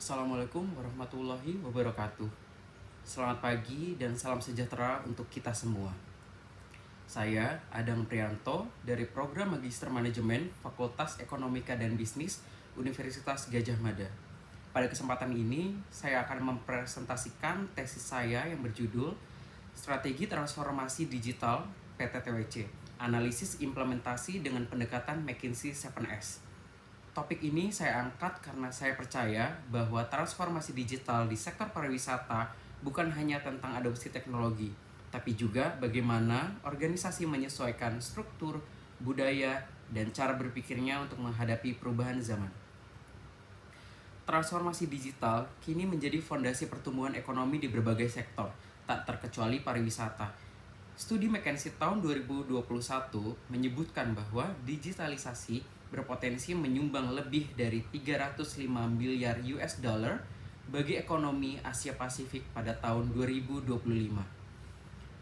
Assalamualaikum warahmatullahi wabarakatuh. Selamat pagi dan salam sejahtera untuk kita semua. Saya Adang Prianto dari Program Magister Manajemen Fakultas Ekonomika dan Bisnis Universitas Gadjah Mada. Pada kesempatan ini, saya akan mempresentasikan tesis saya yang berjudul Strategi Transformasi Digital PT TWC, Analisis Implementasi dengan Pendekatan McKinsey 7S. Topik ini saya angkat karena saya percaya bahwa transformasi digital di sektor pariwisata bukan hanya tentang adopsi teknologi, tapi juga bagaimana organisasi menyesuaikan struktur, budaya, dan cara berpikirnya untuk menghadapi perubahan zaman. Transformasi digital kini menjadi fondasi pertumbuhan ekonomi di berbagai sektor, tak terkecuali pariwisata. Studi McKinsey tahun 2021 menyebutkan bahwa digitalisasi berpotensi menyumbang lebih dari 305 miliar US dollar bagi ekonomi Asia Pasifik pada tahun 2025.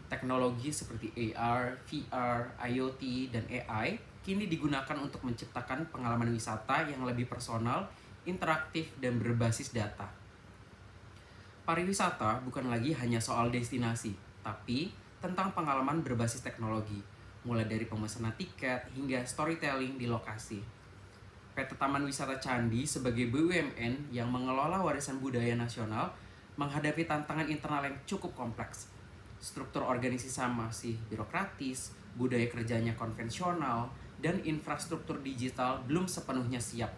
Teknologi seperti AR, VR, IoT, dan AI kini digunakan untuk menciptakan pengalaman wisata yang lebih personal, interaktif, dan berbasis data. Pariwisata bukan lagi hanya soal destinasi, tapi tentang pengalaman berbasis teknologi, mulai dari pemesanan tiket hingga storytelling di lokasi. PT Taman Wisata Candi sebagai BUMN yang mengelola warisan budaya nasional menghadapi tantangan internal yang cukup kompleks. Struktur organisasi masih birokratis, budaya kerjanya konvensional, dan infrastruktur digital belum sepenuhnya siap.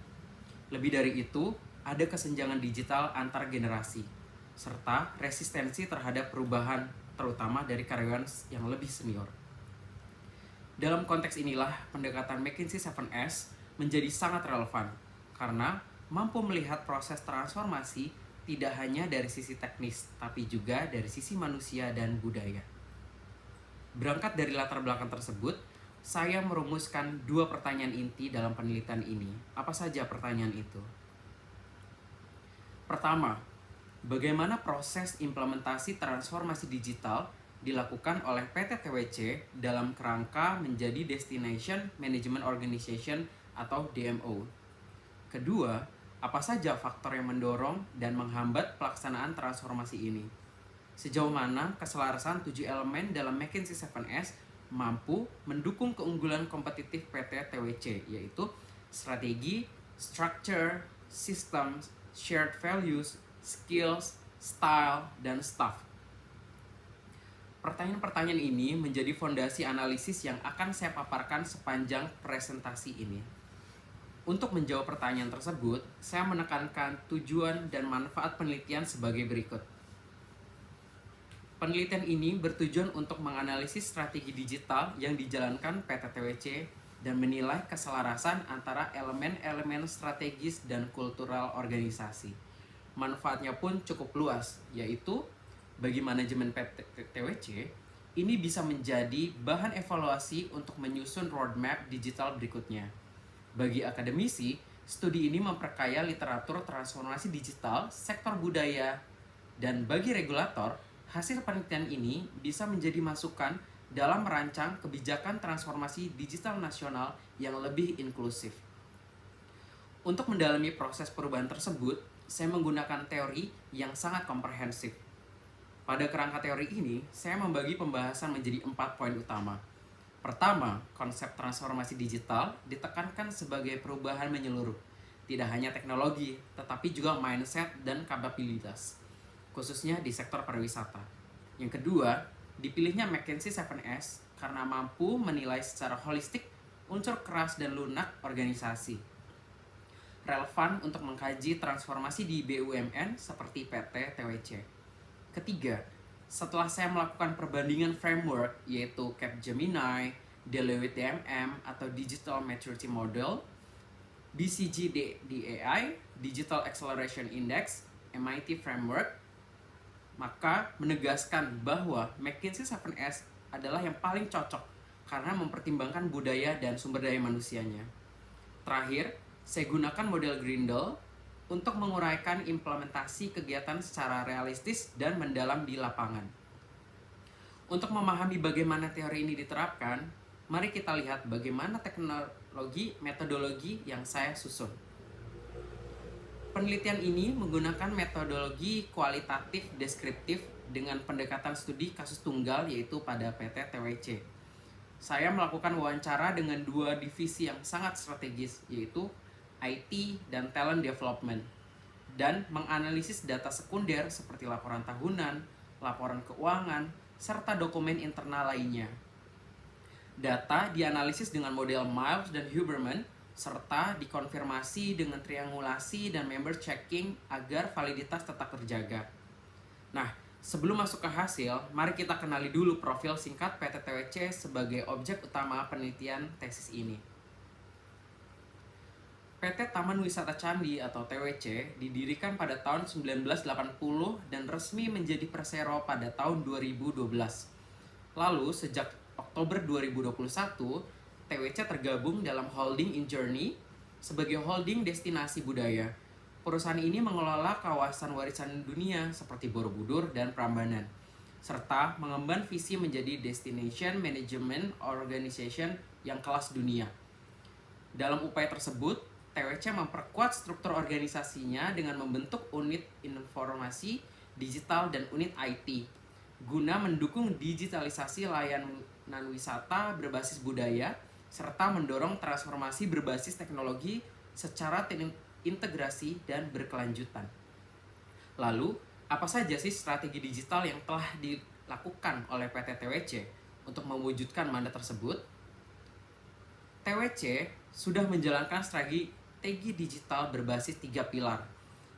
Lebih dari itu, ada kesenjangan digital antar generasi, serta resistensi terhadap perubahan, terutama dari karyawan yang lebih senior. Dalam konteks inilah, pendekatan McKinsey 7S menjadi sangat relevan, karena mampu melihat proses transformasi tidak hanya dari sisi teknis, tapi juga dari sisi manusia dan budaya. Berangkat dari latar belakang tersebut, saya merumuskan 2 pertanyaan inti dalam penelitian ini. Apa saja pertanyaan itu? Pertama, bagaimana proses implementasi transformasi digital dilakukan oleh PT TWC dalam kerangka menjadi Destination Management Organization atau DMO? Kedua, apa saja faktor yang mendorong dan menghambat pelaksanaan transformasi ini? Sejauh mana keselarasan 7 elemen dalam McKinsey 7S mampu mendukung keunggulan kompetitif PT TWC, yaitu strategi, structure, systems, shared values, skills, style, dan staff. Pertanyaan-pertanyaan ini menjadi fondasi analisis yang akan saya paparkan sepanjang presentasi ini. Untuk menjawab pertanyaan tersebut, saya menekankan tujuan dan manfaat penelitian sebagai berikut. Penelitian ini bertujuan untuk menganalisis strategi digital yang dijalankan PT TWC dan menilai keselarasan antara elemen-elemen strategis dan kultural organisasi. Manfaatnya pun cukup luas, yaitu bagi manajemen PT TWC, ini bisa menjadi bahan evaluasi untuk menyusun roadmap digital berikutnya. Bagi akademisi, studi ini memperkaya literatur transformasi digital, sektor budaya, dan bagi regulator, hasil penelitian ini bisa menjadi masukan dalam merancang kebijakan transformasi digital nasional yang lebih inklusif. Untuk mendalami proses perubahan tersebut, saya menggunakan teori yang sangat komprehensif. Pada kerangka teori ini, saya membagi pembahasan menjadi 4 poin utama. Pertama, konsep transformasi digital ditekankan sebagai perubahan menyeluruh, tidak hanya teknologi, tetapi juga mindset dan kapabilitas, khususnya di sektor pariwisata. Yang kedua, dipilihnya McKinsey 7S karena mampu menilai secara holistik unsur keras dan lunak organisasi. Relevan untuk mengkaji transformasi di BUMN seperti PT TWC. Ketiga, setelah saya melakukan perbandingan framework yaitu Capgemini, Deloitte DMM atau Digital Maturity Model, BCG DAI, Digital Acceleration Index, MIT Framework, maka menegaskan bahwa McKinsey 7S adalah yang paling cocok karena mempertimbangkan budaya dan sumber daya manusianya. Terakhir, saya gunakan model Grindel untuk menguraikan implementasi kegiatan secara realistis dan mendalam di lapangan. Untuk memahami bagaimana teori ini diterapkan, mari kita lihat bagaimana teknologi metodologi yang saya susun. Penelitian ini menggunakan metodologi kualitatif deskriptif dengan pendekatan studi kasus tunggal, yaitu pada PT TWC. Saya melakukan wawancara dengan dua divisi yang sangat strategis, yaitu IT dan Talent Development, dan menganalisis data sekunder seperti laporan tahunan, laporan keuangan, serta dokumen internal lainnya. Data dianalisis dengan model Miles dan Huberman, serta dikonfirmasi dengan triangulasi dan member checking agar validitas tetap terjaga. Nah, sebelum masuk ke hasil, mari kita kenali dulu profil singkat PT TWC sebagai objek utama penelitian tesis ini. PT Taman Wisata Candi atau TWC didirikan pada tahun 1980 dan resmi menjadi persero pada tahun 2012. Lalu, sejak Oktober 2021, TWC tergabung dalam Holding in Journey sebagai holding destinasi budaya. Perusahaan ini mengelola kawasan warisan dunia seperti Borobudur dan Prambanan, serta mengemban visi menjadi Destination Management Organization yang kelas dunia. Dalam upaya tersebut, TWC memperkuat struktur organisasinya dengan membentuk unit informasi digital dan unit IT, guna mendukung digitalisasi layanan wisata berbasis budaya, serta mendorong transformasi berbasis teknologi secara integrasi dan berkelanjutan. Lalu, apa saja sih strategi digital yang telah dilakukan oleh PT TWC untuk mewujudkan mandat tersebut? TWC sudah menjalankan strategi digital berbasis 3 pilar.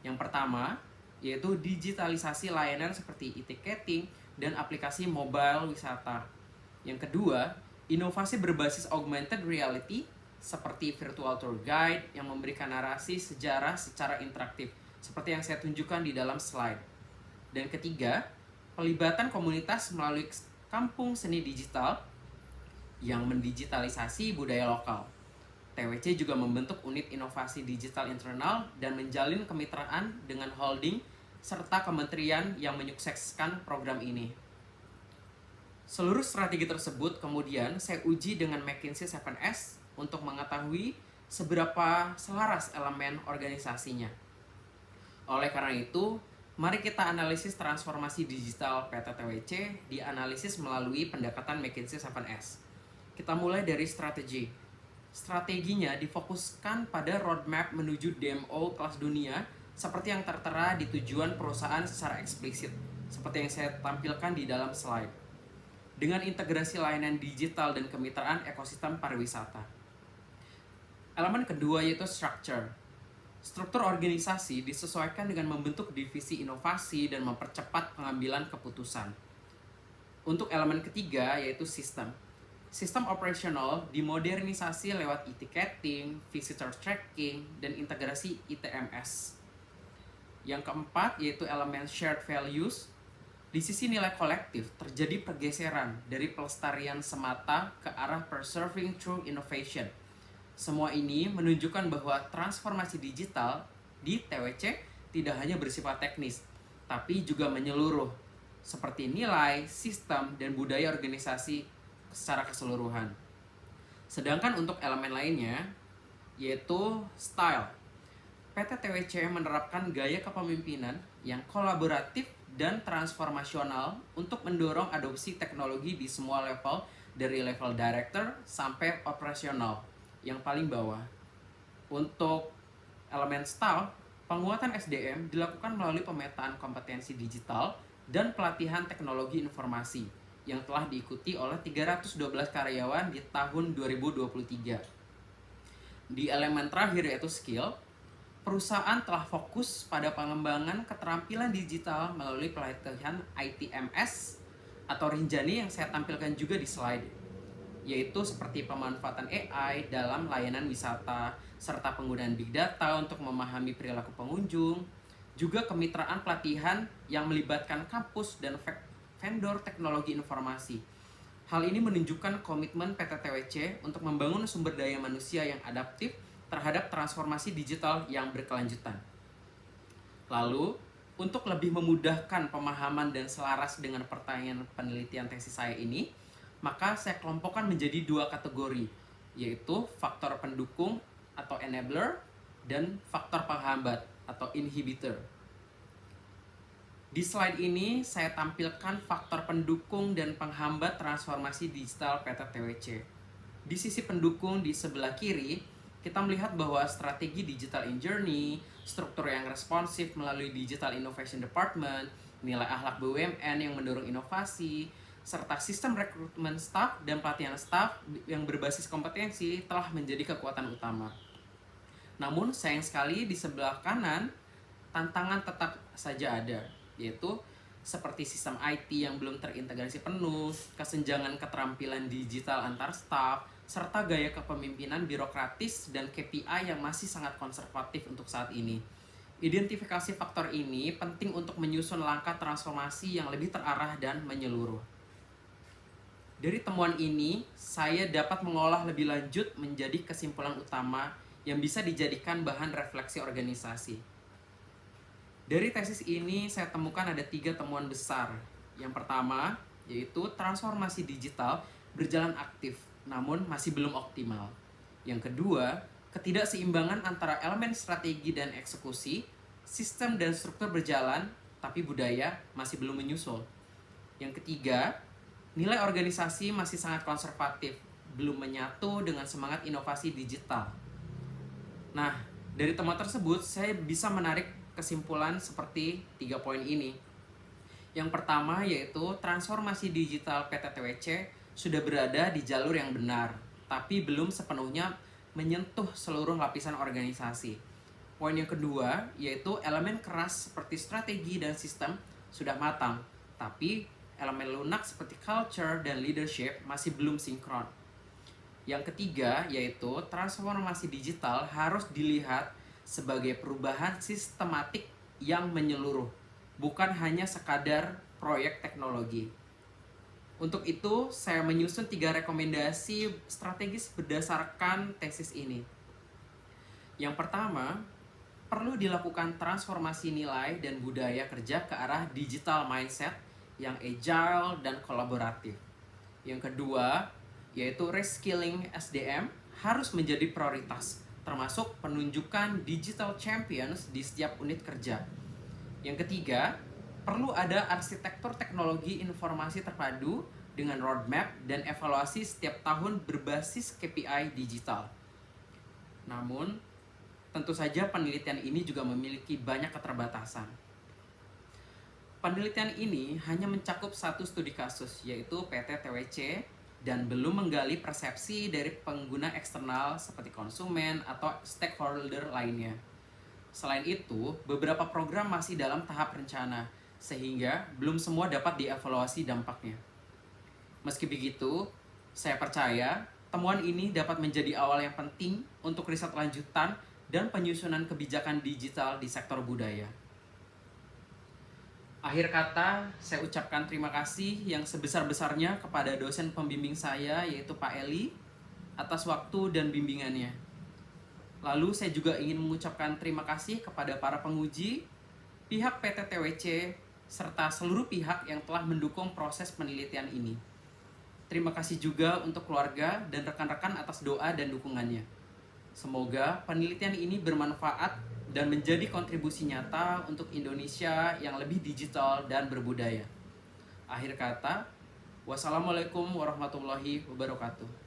Yang pertama, yaitu digitalisasi layanan seperti e-ticketing dan aplikasi mobile wisata. Yang kedua, inovasi berbasis augmented reality seperti virtual tour guide yang memberikan narasi sejarah secara interaktif, seperti yang saya tunjukkan di dalam slide. Dan ketiga, pelibatan komunitas melalui kampung seni digital yang mendigitalisasi budaya lokal. TWC juga membentuk unit inovasi digital internal dan menjalin kemitraan dengan holding serta kementerian yang menyukseskan program ini. Seluruh strategi tersebut kemudian saya uji dengan McKinsey 7S untuk mengetahui seberapa selaras elemen organisasinya. Oleh karena itu, mari kita analisis transformasi digital PT TWC dianalisis melalui pendekatan McKinsey 7S. Kita mulai dari strategi. Strateginya difokuskan pada roadmap menuju DMO kelas dunia seperti yang tertera di tujuan perusahaan secara eksplisit, seperti yang saya tampilkan di dalam slide. Dengan integrasi layanan digital dan kemitraan ekosistem pariwisata. Elemen kedua yaitu structure. Struktur organisasi disesuaikan dengan membentuk divisi inovasi dan mempercepat pengambilan keputusan. Untuk elemen ketiga yaitu sistem. Sistem operasional dimodernisasi lewat e-ticketing, visitor tracking, dan integrasi ITMS. Yang keempat yaitu elemen shared values. Di sisi nilai kolektif, terjadi pergeseran dari pelestarian semata ke arah preserving through innovation. Semua ini menunjukkan bahwa transformasi digital di TWC tidak hanya bersifat teknis, tapi juga menyeluruh, seperti nilai, sistem, dan budaya organisasi secara keseluruhan. Sedangkan untuk elemen lainnya, yaitu style. PT TWC menerapkan gaya kepemimpinan yang kolaboratif dan transformasional untuk mendorong adopsi teknologi di semua level, dari level director sampai operasional yang paling bawah. Untuk elemen style, penguatan SDM dilakukan melalui pemetaan kompetensi digital dan pelatihan teknologi informasi yang telah diikuti oleh 312 karyawan di tahun 2023. Di elemen terakhir yaitu skill, perusahaan telah fokus pada pengembangan keterampilan digital melalui pelatihan ITMS atau Rinjani yang saya tampilkan juga di slide, yaitu seperti pemanfaatan AI dalam layanan wisata, serta penggunaan big data untuk memahami perilaku pengunjung, juga kemitraan pelatihan yang melibatkan kampus dan vendor teknologi informasi. Hal ini menunjukkan komitmen PT TWC untuk membangun sumber daya manusia yang adaptif terhadap transformasi digital yang berkelanjutan. Lalu, untuk lebih memudahkan pemahaman dan selaras dengan pertanyaan penelitian tesis saya ini, maka saya kelompokkan menjadi 2 kategori, yaitu faktor pendukung atau enabler dan faktor penghambat. atau inhibitor. Di slide ini saya tampilkan faktor pendukung dan penghambat transformasi digital PTTWC. Di sisi pendukung di sebelah kiri, kita melihat bahwa strategi digital in journey, struktur yang responsif melalui Digital Innovation Department, nilai akhlak BUMN yang mendorong inovasi, serta sistem rekrutmen staff dan pelatihan staff yang berbasis kompetensi telah menjadi kekuatan utama. Namun sayang sekali di sebelah kanan, tantangan tetap saja ada, yaitu seperti sistem IT yang belum terintegrasi penuh, kesenjangan keterampilan digital antar staff, serta gaya kepemimpinan birokratis dan KPI yang masih sangat konservatif untuk saat ini. Identifikasi faktor ini penting untuk menyusun langkah transformasi yang lebih terarah dan menyeluruh. Dari temuan ini, saya dapat mengolah lebih lanjut menjadi kesimpulan utama yang bisa dijadikan bahan refleksi organisasi. Dari tesis ini, saya temukan ada 3 temuan besar. Yang pertama, yaitu transformasi digital berjalan aktif, namun masih belum optimal. Yang kedua, ketidakseimbangan antara elemen strategi dan eksekusi, sistem dan struktur berjalan, tapi budaya masih belum menyusul. Yang ketiga, nilai organisasi masih sangat konservatif, belum menyatu dengan semangat inovasi digital. Nah, dari temuan tersebut, saya bisa menarik kesimpulan seperti 3 poin ini. Yang pertama yaitu transformasi digital PTTWC sudah berada di jalur yang benar, tapi belum sepenuhnya menyentuh seluruh lapisan organisasi. Poin yang kedua yaitu elemen keras seperti strategi dan sistem sudah matang, tapi elemen lunak seperti culture dan leadership masih belum sinkron. Yang ketiga yaitu transformasi digital harus dilihat sebagai perubahan sistematik yang menyeluruh, bukan hanya sekadar proyek teknologi. Untuk itu, saya menyusun 3 rekomendasi strategis berdasarkan tesis ini. Yang pertama, perlu dilakukan transformasi nilai dan budaya kerja ke arah digital mindset yang agile dan kolaboratif. Yang kedua, yaitu reskilling SDM harus menjadi prioritas, termasuk penunjukan digital champions di setiap unit kerja. Yang ketiga, perlu ada arsitektur teknologi informasi terpadu dengan roadmap dan evaluasi setiap tahun berbasis KPI digital. Namun, tentu saja penelitian ini juga memiliki banyak keterbatasan. Penelitian ini hanya mencakup 1 studi kasus, yaitu PTTWC, dan belum menggali persepsi dari pengguna eksternal seperti konsumen atau stakeholder lainnya. Selain itu, beberapa program masih dalam tahap rencana, sehingga belum semua dapat dievaluasi dampaknya. Meski begitu, saya percaya temuan ini dapat menjadi awal yang penting untuk riset lanjutan dan penyusunan kebijakan digital di sektor budaya. Akhir kata, saya ucapkan terima kasih yang sebesar-besarnya kepada dosen pembimbing saya, yaitu Pak Eli, atas waktu dan bimbingannya. Lalu saya juga ingin mengucapkan terima kasih kepada para penguji, pihak PTTWC, serta seluruh pihak yang telah mendukung proses penelitian ini. Terima kasih juga untuk keluarga dan rekan-rekan atas doa dan dukungannya. Semoga penelitian ini bermanfaat dan menjadi kontribusi nyata untuk Indonesia yang lebih digital dan berbudaya. Akhir kata, wassalamualaikum warahmatullahi wabarakatuh.